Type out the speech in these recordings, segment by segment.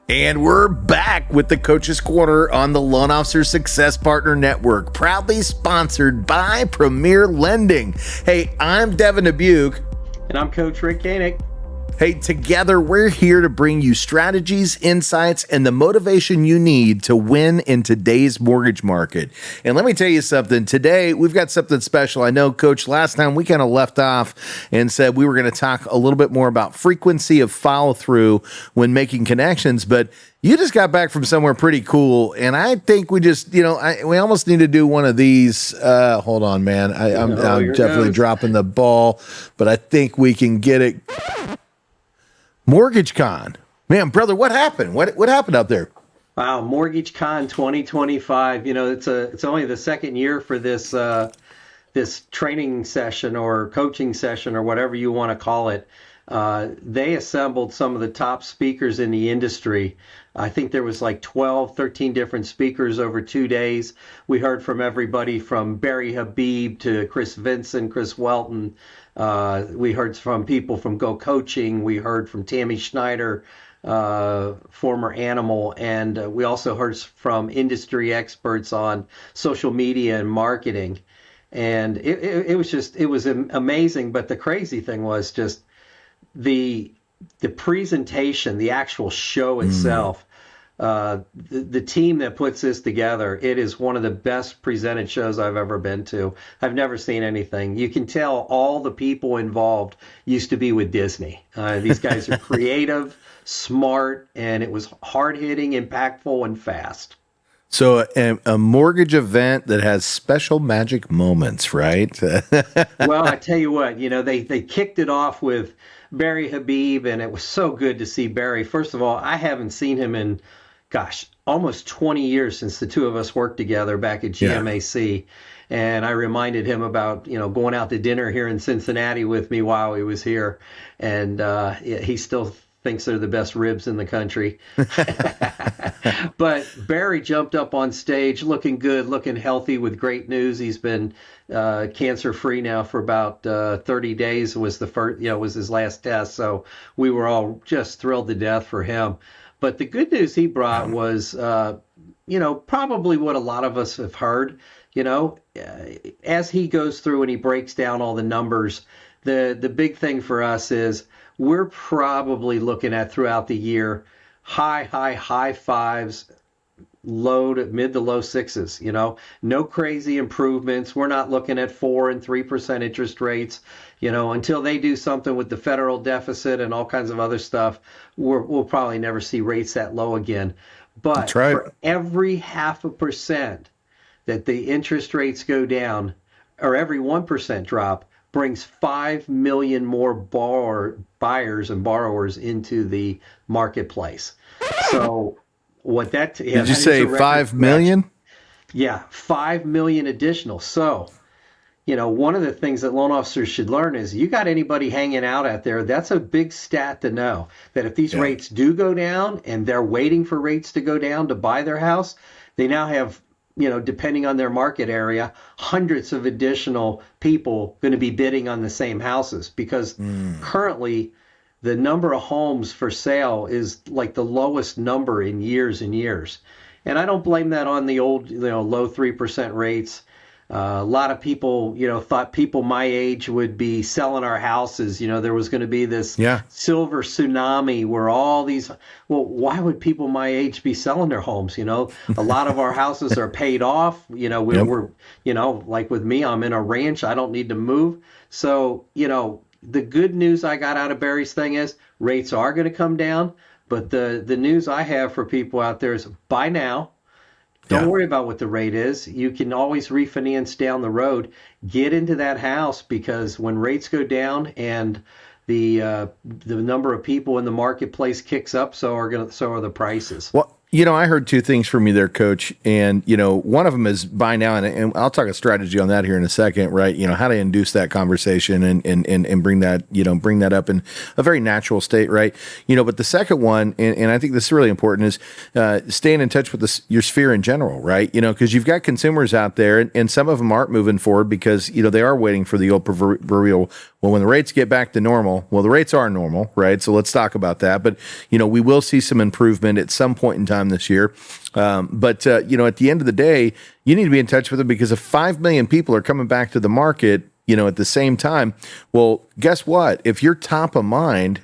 And we're back with the Coach's Corner on the Loan Officer Success Partner Network, proudly sponsored by Premier Lending. Hey, I'm Devin Dubuque. And I'm Coach Rick Koenig. Hey, together we're here to bring you strategies, insights, and the motivation you need to win in today's mortgage market. And let me tell you something. Today, we've got something special. I know, Coach, last time we kind of left off and said we were going to talk a little bit more about frequency of follow-through when making connections, but you just got back from somewhere pretty cool, and I think we just, we almost need to do one of these. Hold on, man. I'm definitely dropping the ball, but I think we can get it. MortgageCon. Man, brother, what happened? What happened out there? Wow, MortgageCon 2025. It's only the second year for this this training session or coaching session or whatever you want to call it. They assembled some of the top speakers in the industry. I think there was like 12, 13 different speakers over 2 days. We heard from everybody from Barry Habib to Chris Vincent, Chris Welton. We heard from people from Go Coaching. We heard from Tammy Schneider, former Animal, and we also heard from industry experts on social media and marketing. And it was amazing. But the crazy thing was just the presentation, the actual show itself. The team that puts this together, it is one of the best presented shows I've ever been to. I've never seen anything. You can tell all the people involved used to be with Disney. These guys are creative, smart, and it was hard-hitting, impactful, and fast. So a mortgage event that has special magic moments, right? Well, I tell you what, they kicked it off with Barry Habib, and it was so good to see Barry. First of all, I haven't seen him in, almost 20 years since the two of us worked together back at GMAC. Yeah. And I reminded him about, going out to dinner here in Cincinnati with me while he was here. And he still thinks they're the best ribs in the country. But Barry jumped up on stage looking good, looking healthy with great news. He's been cancer-free now for about 30 days. It was the first, was his last test. So we were all just thrilled to death for him. But the good news he brought was, probably what a lot of us have heard, as he goes through and he breaks down all the numbers, the big thing for us is we're probably looking at throughout the year, high fives, mid to low sixes, no crazy improvements. We're not looking at 4% and 3% interest rates, until they do something with the federal deficit and all kinds of other stuff. We'll probably never see rates that low again. But that's right. For every 0.5% that the interest rates go down, or every 1% drop, brings 5 million more buyers and borrowers into the marketplace. So what that did you say 5 million? Yeah, 5 million additional. So, one of the things that loan officers should learn is you got anybody hanging out there, that's a big stat to know, that if these rates do go down and they're waiting for rates to go down to buy their house, they now have, depending on their market area, hundreds of additional people going to be bidding on the same houses, because currently the number of homes for sale is like the lowest number in years and years. And I don't blame that on the old, low 3% rates. A lot of people, thought people my age would be selling our houses. There was going to be this silver tsunami where all these, why would people my age be selling their homes? A lot of our houses are paid off. We're, like with me, I'm in a ranch. I don't need to move. So, the good news I got out of Barry's thing is rates are going to come down. But the news I have for people out there is buy now. Don't worry about what the rate is. You can always refinance down the road. Get into that house, because when rates go down and the number of people in the marketplace kicks up, so are the prices. Well, I heard two things from you there, Coach, and one of them is buy now, and I'll talk a strategy on that here in a second, right? How to induce that conversation and bring that up in a very natural state, right? But the second one, and I think this is really important, is staying in touch with your sphere in general, right? Because you've got consumers out there, and some of them aren't moving forward because they are waiting for the old proverbial Well, when the rates get back to normal, well, the rates are normal, right? So let's talk about that. But, we will see some improvement at some point in time this year. But at the end of the day, you need to be in touch with them, because if 5 million people are coming back to the market, at the same time, well, guess what? If you're top of mind,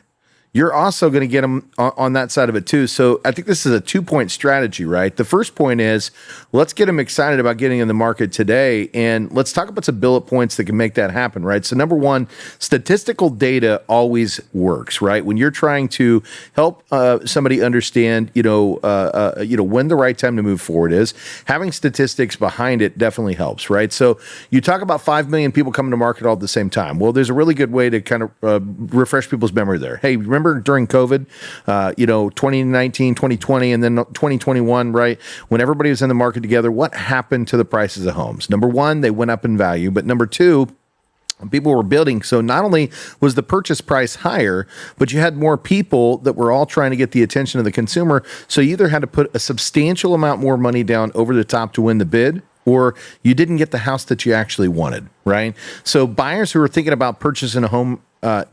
you're also going to get them on that side of it too. So I think this is a 2-point strategy, right? The first point is, let's get them excited about getting in the market today. And let's talk about some bullet points that can make that happen, right? So number one, statistical data always works, right? When you're trying to help somebody understand, when the right time to move forward is, having statistics behind it definitely helps, right? So you talk about 5 million people coming to market all at the same time. Well, there's a really good way to kind of refresh people's memory there. Hey, remember during COVID, 2019, 2020, and then 2021, right? When everybody was in the market together, what happened to the prices of homes? Number one, they went up in value, but number two, people were building. So not only was the purchase price higher, but you had more people that were all trying to get the attention of the consumer. So you either had to put a substantial amount more money down over the top to win the bid, or you didn't get the house that you actually wanted, right? So buyers who are thinking about purchasing a home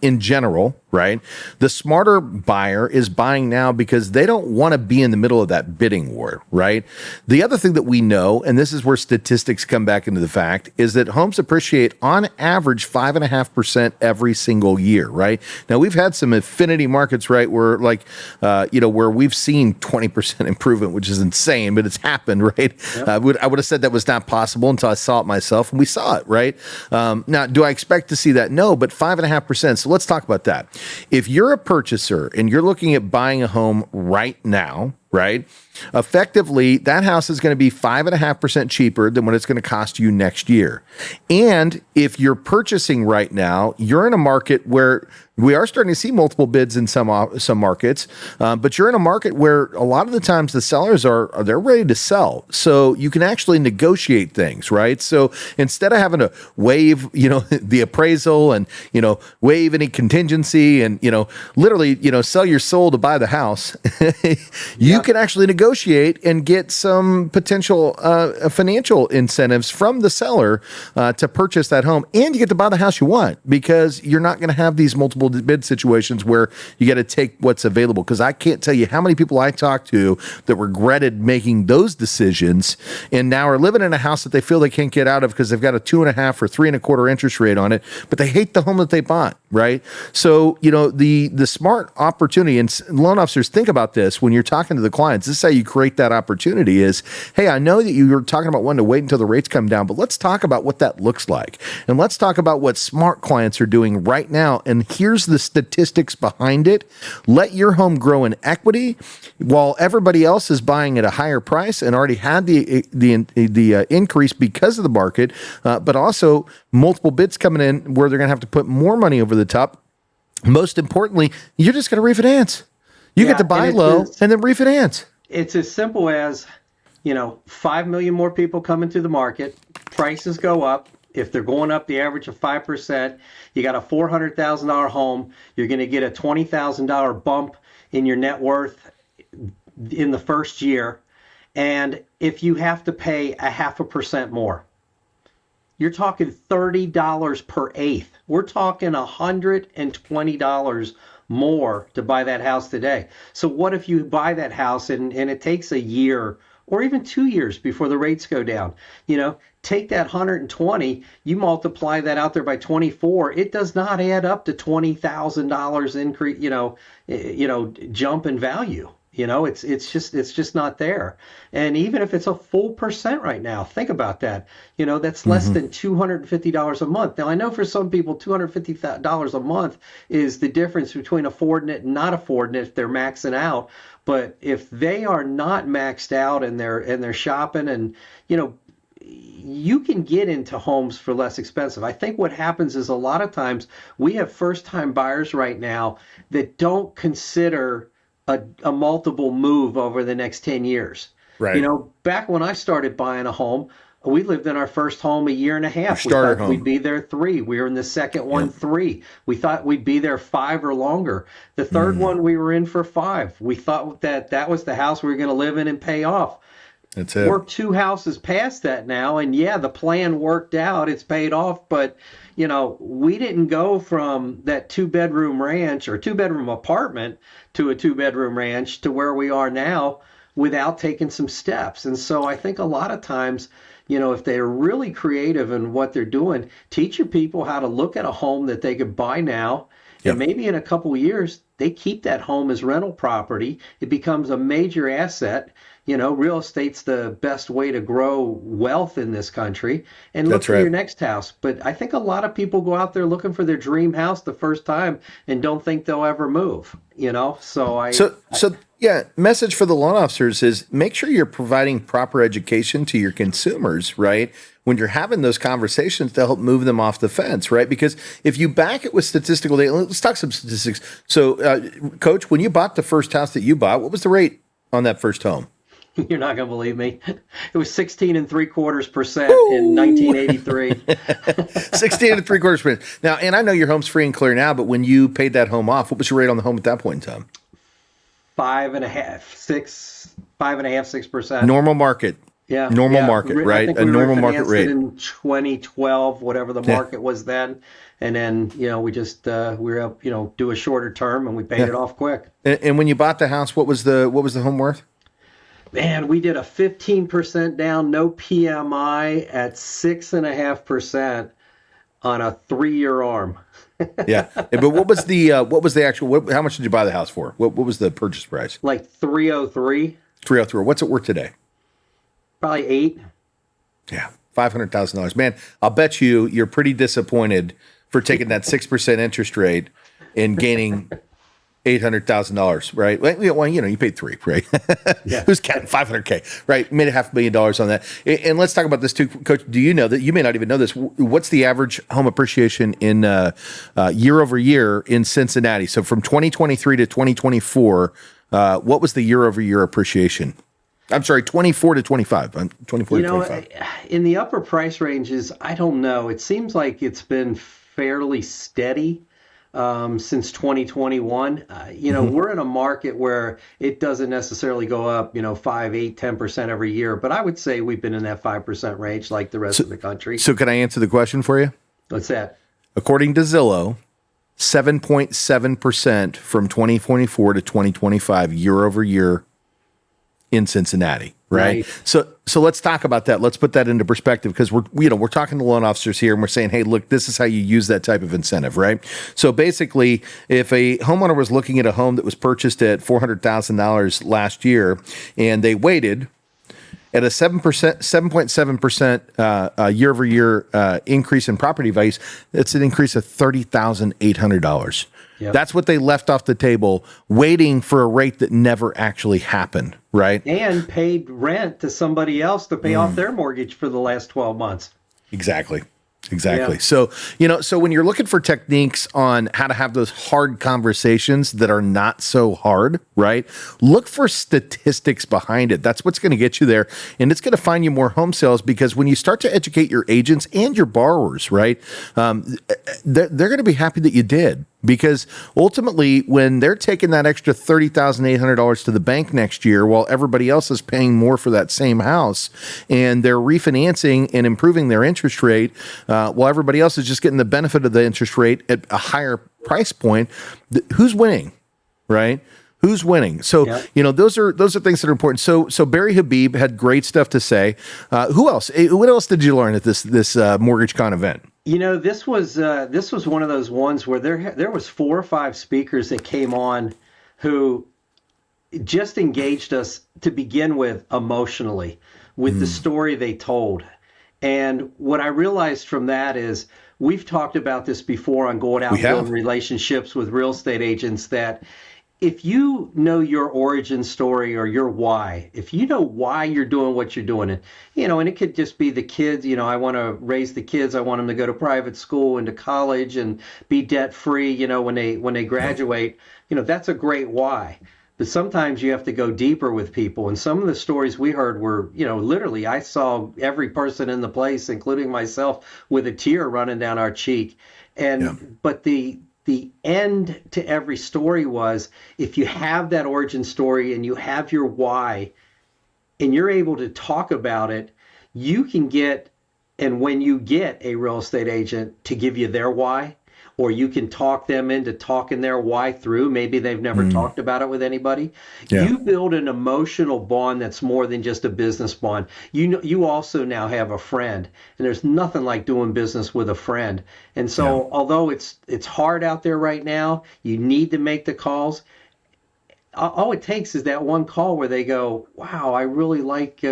in general, right? The smarter buyer is buying now because they don't want to be in the middle of that bidding war, right? The other thing that we know, and this is where statistics come back into the fact, is that homes appreciate on average 5.5% every single year, right? Now we've had some affinity markets, right, where where we've seen 20% improvement, which is insane, but it's happened, right? Yep. I would have said that was not possible until I saw it myself, and we saw it, right? Now, do I expect to see that? No, but 5.5%. So let's talk about that. If you're a purchaser and you're looking at buying a home right now, right? Effectively, that house is going to be 5.5% cheaper than what it's going to cost you next year. And if you're purchasing right now, you're in a market where we are starting to see multiple bids in some markets, but you're in a market where a lot of the times the sellers they're ready to sell. So you can actually negotiate things, right? So instead of having to waive, the appraisal and, waive any contingency and, literally, sell your soul to buy the house, you can actually negotiate and get some potential financial incentives from the seller to purchase that home, and you get to buy the house you want, because you're not going to have these multiple bid situations where you got to take what's available. Because I can't tell you how many people I talked to that regretted making those decisions and now are living in a house that they feel they can't get out of because they've got a 2.5 or 3.25 interest rate on it, but they hate the home that they bought, right? So, the smart opportunity, and loan officers, think about this when you're talking to the clients. This is how you create that opportunity is, hey, I know that you were talking about wanting to wait until the rates come down, but let's talk about what that looks like. And let's talk about what smart clients are doing right now. And here's the statistics behind it. Let your home grow in equity while everybody else is buying at a higher price and already had the increase because of the market, but also multiple bids coming in where they're going to have to put more money over the top. Most importantly, you're just going to refinance. You get to buy low and then refinance. It's as simple as, 5 million more people coming to the market, prices go up. If they're going up the average of 5%, you got a $400,000 home, you're going to get a $20,000 bump in your net worth in the first year. And if you have to pay 0.5% more, you're talking $30 per eighth. We're talking $120 more to buy that house today. So what if you buy that house and it takes a year or even 2 years before the rates go down? Take that 120, you multiply that out there by 24, it does not add up to $20,000 increase, jump in value. It's just not there. And even if it's a full percent right now, think about that. That's less than $250 a month. Now, I know for some people, $250 a month is the difference between affording it and not affording it if they're maxing out. But if they are not maxed out and they're shopping, and you can get into homes for less expensive. I think what happens is a lot of times we have first-time buyers right now that don't consider a multiple move over the next 10 years. Right. Back when I started buying a home, we lived in our first home 1.5 years. We thought we'd be there 3. We were in the second one 3. We thought we'd be there 5 or longer. The third one we were in for 5. We thought that was the house we were going to live in and pay off. That's it. We're two houses past that now, and yeah, the plan worked out. It's paid off, but we didn't go from that two-bedroom ranch or two-bedroom apartment to a two-bedroom ranch to where we are now without taking some steps. And so I think a lot of times, if they're really creative in what they're doing, teach your people how to look at a home that they could buy now. Yep. And maybe in a couple of years, they keep that home as rental property. It becomes a major asset. Real estate's the best way to grow wealth in this country, and look for your next house. But I think a lot of people go out there looking for their dream house the first time and don't think they'll ever move, Yeah, message for the loan officers is make sure you're providing proper education to your consumers, right? When you're having those conversations to help move them off the fence, right? Because if you back it with statistical data, let's talk some statistics. So, Coach, when you bought the first house that you bought, what was the rate on that first home? You're not going to believe me. It was 16.75% in 1983. 16.75%. Now, and I know your home's free and clear now, but when you paid that home off, what was your rate on the home at that point in time? 5.5, 6%. Normal market. Yeah. Normal market, right? A normal market rate. In 2012, whatever the market was then. And then, we just, we were up, do a shorter term and we paid it off quick. And when you bought the house, what was the home worth? Man, we did a 15% down, no PMI at 6.5% on a 3-year arm. Yeah, but what was the actual? How much did you buy the house for? What was the purchase price? Like 303. 303. What's it worth today? Probably 8. Yeah, $500,000. Man, I'll bet you're pretty disappointed for taking that 6% interest rate and gaining $800,000, right? Well, you paid 3, right? Yeah. Who's counting $500K, right? Made $500,000 on that. And let's talk about this too, Coach. Do you know that you may not even know this? What's the average home appreciation in year over year in Cincinnati? So from 2023 to 2024, what was the year over year appreciation? I'm sorry, 24 to 25. 24 to 25. In the upper price ranges, I don't know. It seems like it's been fairly steady since 2021. We're in a market where it doesn't necessarily go up, 5, 8, 10% every year. But I would say we've been in that 5% range like the rest of the country. So can I answer the question for you? What's that? According to Zillow, 7.7% from 2024 to 2025 year over year in Cincinnati, right? So let's talk about that. Let's put that into perspective because we're talking to loan officers here and we're saying, hey, look, this is how you use that type of incentive, right? So basically, if a homeowner was looking at a home that was purchased at $400,000 last year and they waited at a 7.7% year over year increase in property values, it's an increase of $30,800. Yep. That's what they left off the table, waiting for a rate that never actually happened, right? And paid rent to somebody else to pay off their mortgage for the last 12 months. Exactly. So, so when you're looking for techniques on how to have those hard conversations that are not so hard, right? Look for statistics behind it. That's what's going to get you there. And it's going to find you more home sales because when you start to educate your agents and your borrowers, right? They're going to be happy that you did. Because ultimately, when they're taking that extra $30,800 to the bank next year, while everybody else is paying more for that same house, and they're refinancing and improving their interest rate, while everybody else is just getting the benefit of the interest rate at a higher price point, who's winning, right? Who's winning? So, those are things that are important. So Barry Habib had great stuff to say. Who else? What else did you learn at this MortgageCon event? This was one of those ones where there was 4 or 5 speakers that came on who just engaged us to begin with emotionally with the story they told. And what I realized from that is we've talked about this before on going out and building relationships with real estate agents that if you know your origin story or your why, if you know why you're doing what you're doing, and it could just be the kids, I want to raise the kids, I want them to go to private school and to college and be debt free, when they graduate, that's a great why. But sometimes you have to go deeper with people. And some of the stories we heard were, literally, I saw every person in the place, including myself, with a tear running down our cheek. But the end to every story was if you have that origin story and you have your why, and you're able to talk about it, you can get, and when you get a real estate agent to give you their why, or you can talk them into talking their why through, maybe they've never talked about it with anybody. Yeah. You build an emotional bond that's more than just a business bond. You know, you also now have a friend, and there's nothing like doing business with a friend. And so, although it's hard out there right now, you need to make the calls. All it takes is that one call where they go, "Wow, I like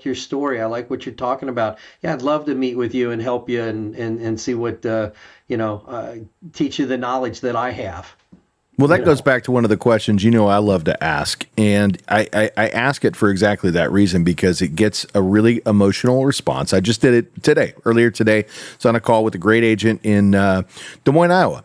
your story. I like what you're talking about. Yeah, I'd love to meet with you and help you and see what teach you the knowledge that I have." Well, that goes back to one of the questions I love to ask. And I ask it for exactly that reason, because it gets a really emotional response. I just did it earlier today. So on a call with a great agent in Des Moines, Iowa,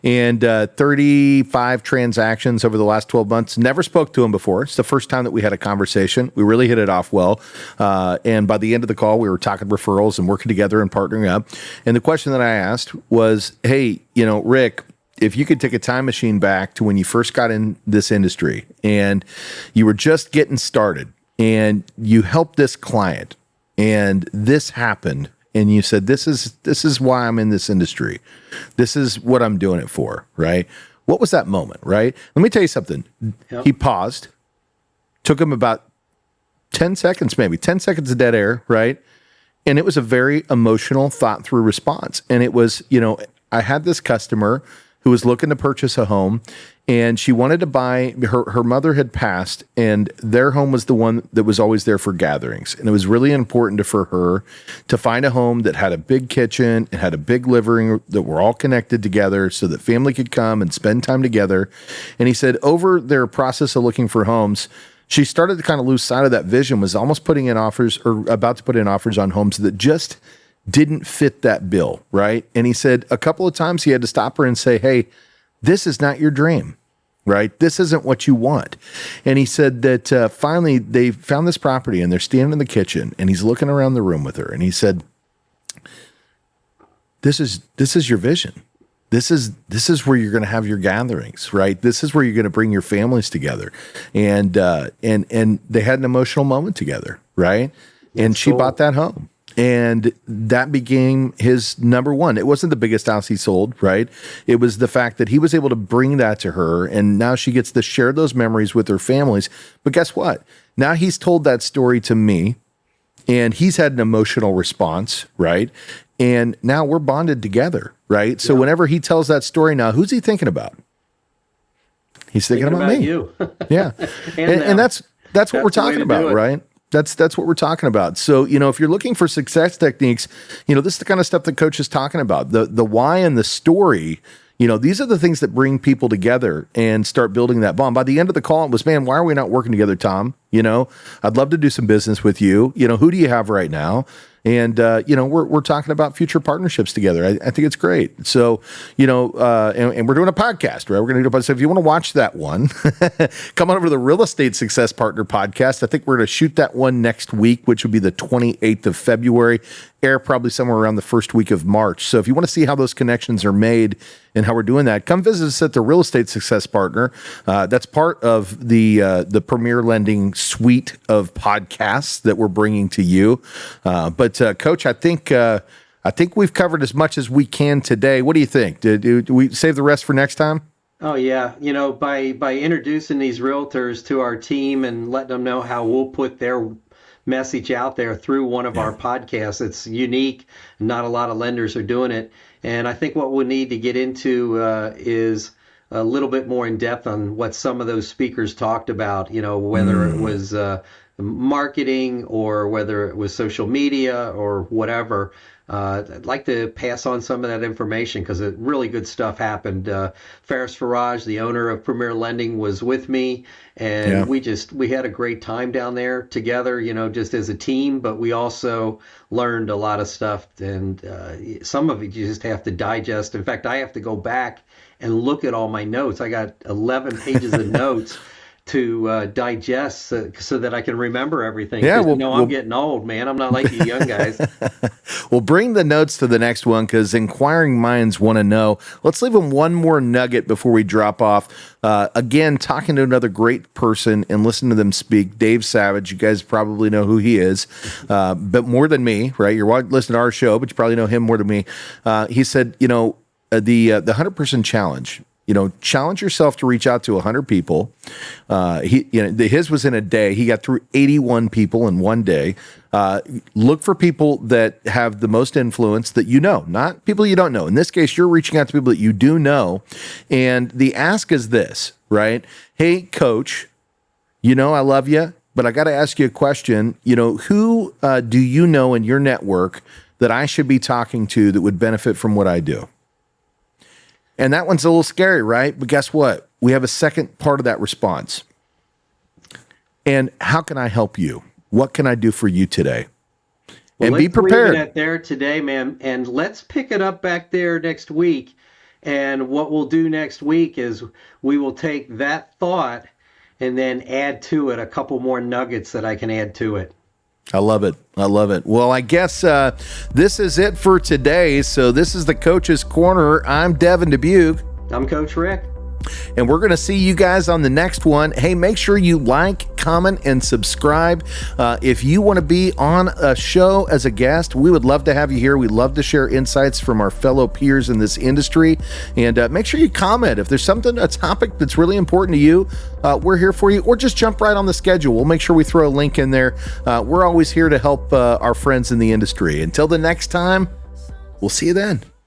and 35 transactions over the last 12 months. Never spoke to him before. It's the first time that we had a conversation. We really hit it off well. And by the end of the call, we were talking referrals and working together and partnering up. And the question that I asked was, hey, Rick, if you could take a time machine back to when you first got in this industry and you were just getting started and you helped this client and this happened and you said, this is why I'm in this industry. This is what I'm doing it for, right? What was that moment, right? Let me tell you something. Yep. He paused, took him about 10 seconds, maybe 10 seconds of dead air, right? And it was a very emotional, thought through response. And it was, I had this customer who was looking to purchase a home, and she wanted to buy, her mother had passed, and their home was the one that was always there for gatherings. And it was really important for her to find a home that had a big kitchen and had a big living room that were all connected together so that family could come and spend time together. And he said over their process of looking for homes, she started to kind of lose sight of that vision, was almost putting in offers or about to put in offers on homes that just didn't fit that bill, right? And he said a couple of times he had to stop her and say, hey, this is not your dream, right? This isn't what you want. And he said that finally they found this property and they're standing in the kitchen and he's looking around the room with her. And he said, this is your vision. This is where you're going to have your gatherings, right? This is where you're going to bring your families together. And they had an emotional moment together, right? And she bought that home. And that became his number one. It wasn't the biggest house he sold, right? It was the fact that he was able to bring that to her, and now she gets to share those memories with her families. But guess what? Now he's told that story to me, and he's had an emotional response, right? And now we're bonded together, right? So whenever he tells that story now, who's he thinking about? He's thinking about me. You. Yeah. and that's what we're talking about, right? That's what we're talking about. So, if you're looking for success techniques, this is the kind of stuff that Coach is talking about. The why and the story, these are the things that bring people together and start building that bond. By the end of the call, it was, man, why are we not working together, Tom? I'd love to do some business with you. Who do you have right now? And, we're talking about future partnerships together. I think it's great. So, and we're doing a podcast, right? We're going to do a podcast. So if you want to watch that one, come on over to the Real Estate Success Partner podcast. I think we're going to shoot that one next week, which will be the 28th of February, air probably somewhere around the first week of March. So if you want to see how those connections are made and how we're doing that, come visit us at the Real Estate Success Partner. That's part of the Premier Lending suite of podcasts that we're bringing to you. But Coach, I think we've covered as much as we can today. What do you think? Do we save the rest for next time? Oh yeah, by introducing these realtors to our team and letting them know how we'll put their message out there through one of our podcasts, it's unique. Not a lot of lenders are doing it, and I think what we'll need to get into is a little bit more in depth on what some of those speakers talked about. Whether it was marketing or whether it was social media or whatever. I'd like to pass on some of that information because really good stuff happened. Faris Faraj, the owner of Premier Lending, was with me, and we had a great time down there together, just as a team, but we also learned a lot of stuff, and some of it you just have to digest. In fact, I have to go back and look at all my notes. I got 11 pages of notes. digest so that I can remember everything. Yeah, I'm getting old, man. I'm not like you young guys. We'll bring the notes to the next one because inquiring minds want to know. Let's leave them one more nugget before we drop off. Again, talking to another great person and listen to them speak. Dave Savage, you guys probably know who he is, but more than me, right? You're listening to our show, but you probably know him more than me. He said, the 100% challenge. Challenge yourself to reach out to 100 people. His was in a day. He got through 81 people in one day. Look for people that have the most influence that not people you don't know. In this case, you're reaching out to people that you do know. And the ask is this, right? Hey, coach, I love you, but I got to ask you a question. Who do you know in your network that I should be talking to that would benefit from what I do? And that one's a little scary, right? But guess what? We have a second part of that response. And how can I help you? What can I do for you today? Well, and be prepared. Leave it at there today, man. And let's pick it up back there next week. And what we'll do next week is we will take that thought and then add to it a couple more nuggets that I can add to it. I love it. Well, I guess this is it for today. So this is the Coach's Corner. I'm Devin Dubuque. I'm Coach Rick. And we're going to see you guys on the next one. Hey, make sure you like, comment, and subscribe. If you want to be on a show as a guest, we would love to have you here. We'd love to share insights from our fellow peers in this industry. And make sure you comment. If there's a topic that's really important to you, we're here for you. Or just jump right on the schedule. We'll make sure we throw a link in there. We're always here to help our friends in the industry. Until the next time, we'll see you then.